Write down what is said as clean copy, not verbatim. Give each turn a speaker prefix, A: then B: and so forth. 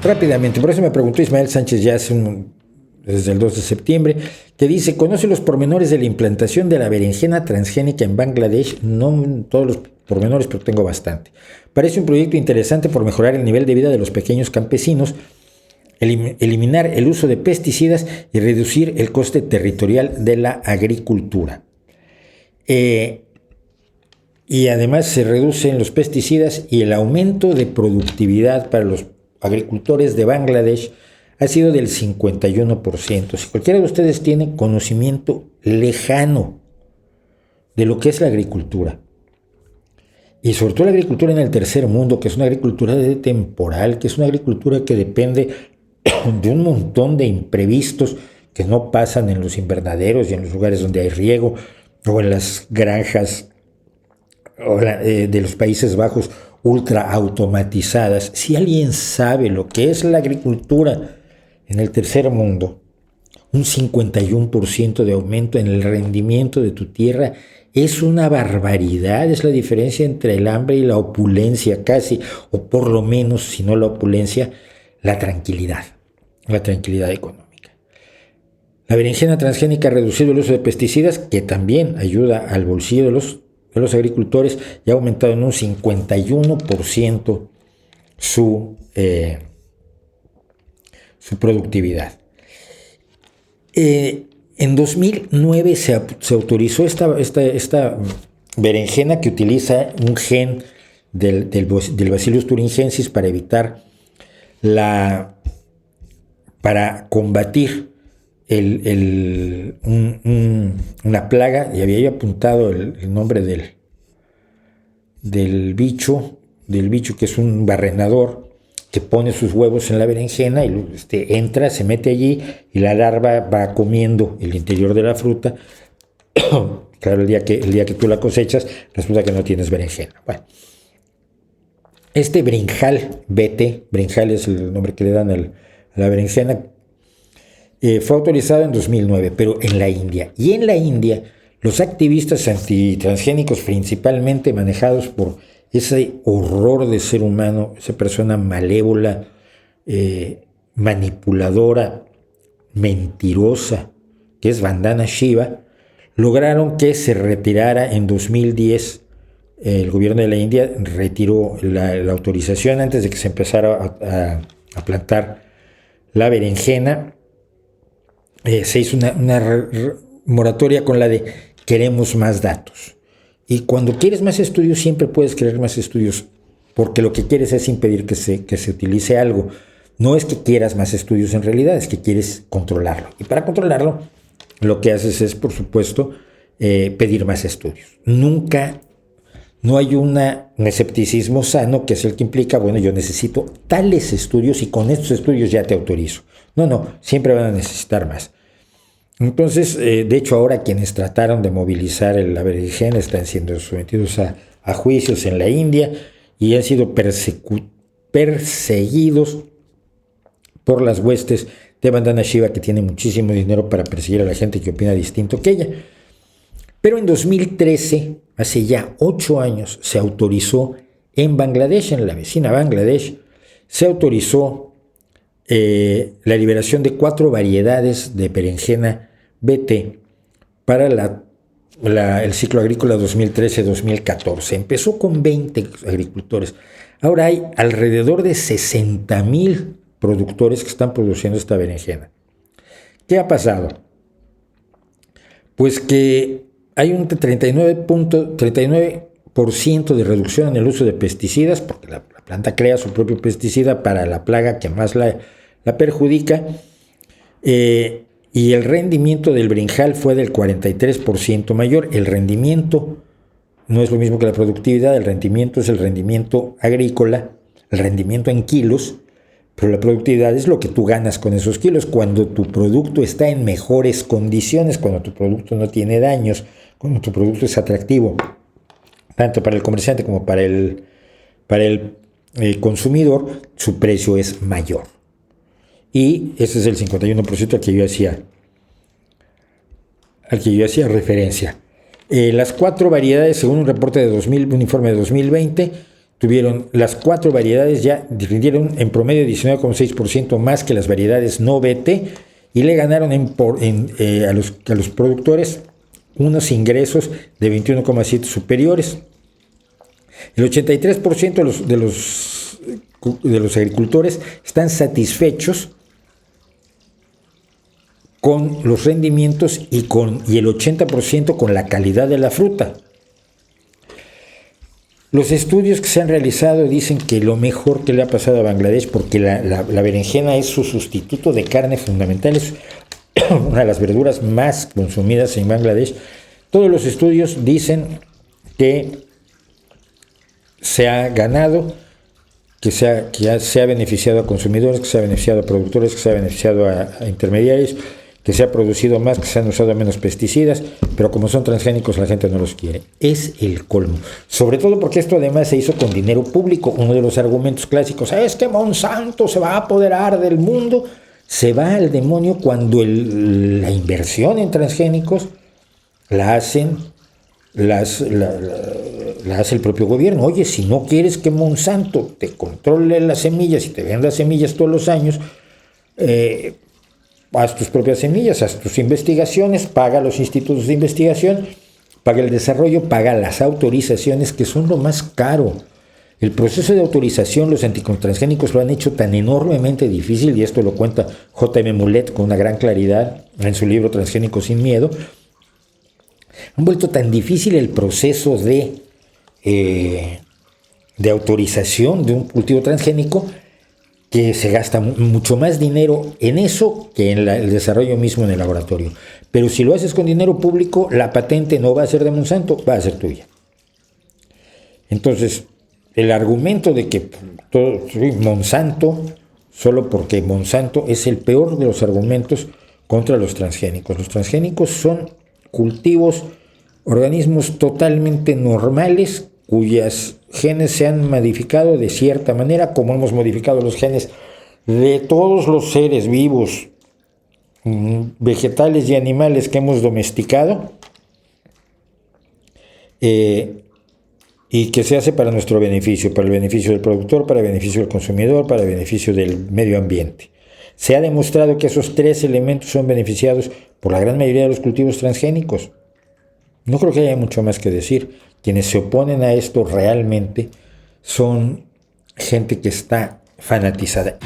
A: rápidamente, por eso me preguntó Ismael Sánchez ya desde el 2 de septiembre, que dice, conoce los pormenores de la implantación de la berenjena transgénica en Bangladesh, no todos los pormenores, pero tengo bastante. Parece un proyecto interesante por mejorar el nivel de vida de los pequeños campesinos, eliminar el uso de pesticidas y reducir el coste territorial de la agricultura. Y además se reducen los pesticidas y el aumento de productividad para los agricultores de Bangladesh ha sido del 51%. Si cualquiera de ustedes tiene conocimiento lejano de lo que es la agricultura, y sobre todo la agricultura en el tercer mundo, que es una agricultura temporal, que es una agricultura que depende de un montón de imprevistos que no pasan en los invernaderos y en los lugares donde hay riego, o en las granjas de los Países Bajos ultra automatizadas. Si alguien sabe lo que es la agricultura en el tercer mundo, un 51% de aumento en el rendimiento de tu tierra es una barbaridad. Es la diferencia entre el hambre y la opulencia casi, o por lo menos, si no la opulencia, la tranquilidad económica. La berenjena transgénica ha reducido el uso de pesticidas, que también ayuda al bolsillo de los agricultores, y ha aumentado en un 51% su productividad. En 2009 se autorizó esta berenjena, que utiliza un gen del Bacillus thuringiensis para combatir una plaga, y había apuntado el nombre del bicho, que es un barrenador que pone sus huevos en la berenjena y entra, se mete allí y la larva va comiendo el interior de la fruta. Claro, el día que tú la cosechas, resulta que no tienes berenjena. Bueno, este Brinjal BT, Brinjal es el nombre que le dan a la berenjena, fue autorizado en 2009, pero en la India. Y en la India, los activistas antitransgénicos, principalmente manejados por ese horror de ser humano, esa persona malévola, manipuladora, mentirosa, que es Vandana Shiva, lograron que se retirara en 2010. El gobierno de la India retiró la autorización antes de que se empezara a plantar la berenjena. Se hizo una moratoria con la de queremos más datos. Y cuando quieres más estudios, siempre puedes querer más estudios, porque lo que quieres es impedir que se utilice algo. No es que quieras más estudios en realidad, es que quieres controlarlo. Y para controlarlo, lo que haces es, por supuesto, pedir más estudios. No hay un escepticismo sano, que es el que implica, bueno, yo necesito tales estudios y con estos estudios ya te autorizo. No, siempre van a necesitar más. Entonces, de hecho, ahora quienes trataron de movilizar la berenjena están siendo sometidos a juicios en la India y han sido perseguidos por las huestes de Vandana Shiva, que tiene muchísimo dinero para perseguir a la gente que opina distinto que ella. Pero en 2013, hace ya 8 años, se autorizó en Bangladesh, en la vecina Bangladesh, se autorizó la liberación de 4 variedades de berenjena BT para el ciclo agrícola 2013-2014. Empezó con 20 agricultores. Ahora hay alrededor de 60,000 productores que están produciendo esta berenjena. ¿Qué ha pasado? Pues que hay un 39% de reducción en el uso de pesticidas, porque la planta crea su propio pesticida para la plaga que más la perjudica, y el rendimiento del brinjal fue del 43% mayor. El rendimiento no es lo mismo que la productividad, el rendimiento es el rendimiento agrícola, el rendimiento en kilos, pero la productividad es lo que tú ganas con esos kilos cuando tu producto está en mejores condiciones, cuando tu producto no tiene daños, cuando tu producto es atractivo, tanto para el comerciante como para el consumidor, su precio es mayor. Y ese es el 51% al que yo hacía referencia. Las 4 variedades, según un informe de 2020, tuvieron las 4 variedades, ya rindieron en promedio 19,6% más que las variedades no BT y le ganaron a los productores unos ingresos de 21,7 superiores. El 83% de los agricultores están satisfechos con los rendimientos y el 80% con la calidad de la fruta. Los estudios que se han realizado dicen que lo mejor que le ha pasado a Bangladesh, porque la berenjena es su sustituto de carne fundamental, es una de las verduras más consumidas en Bangladesh. Todos los estudios dicen que se ha ganado, que se ha beneficiado a consumidores, que se ha beneficiado a productores, que se ha beneficiado a intermediarios, que se ha producido más, que se han usado menos pesticidas, pero como son transgénicos la gente no los quiere. Es el colmo. Sobre todo porque esto además se hizo con dinero público. Uno de los argumentos clásicos es que Monsanto se va a apoderar del mundo. Se va al demonio cuando la inversión en transgénicos la hace el propio gobierno. Oye, si no quieres que Monsanto te controle las semillas y te venda semillas todos los años, haz tus propias semillas, haz tus investigaciones, paga los institutos de investigación, paga el desarrollo, paga las autorizaciones, que son lo más caro. El proceso de autorización, los antitransgénicos lo han hecho tan enormemente difícil, y esto lo cuenta J.M. Mulet con una gran claridad en su libro Transgénicos sin miedo. Han vuelto tan difícil el proceso de autorización de un cultivo transgénico que se gasta mucho más dinero en eso que en el desarrollo mismo en el laboratorio. Pero si lo haces con dinero público, la patente no va a ser de Monsanto, va a ser tuya. Entonces, el argumento de que Monsanto, solo porque Monsanto es el peor de los argumentos contra los transgénicos. Los transgénicos son cultivos, organismos totalmente normales, cuyas genes se han modificado de cierta manera, como hemos modificado los genes de todos los seres vivos, vegetales y animales que hemos domesticado, y que se hace para nuestro beneficio, para el beneficio del productor, para el beneficio del consumidor, para el beneficio del medio ambiente. Se ha demostrado que esos 3 elementos son beneficiados por la gran mayoría de los cultivos transgénicos. No creo que haya mucho más que decir. Quienes se oponen a esto realmente son gente que está fanatizada.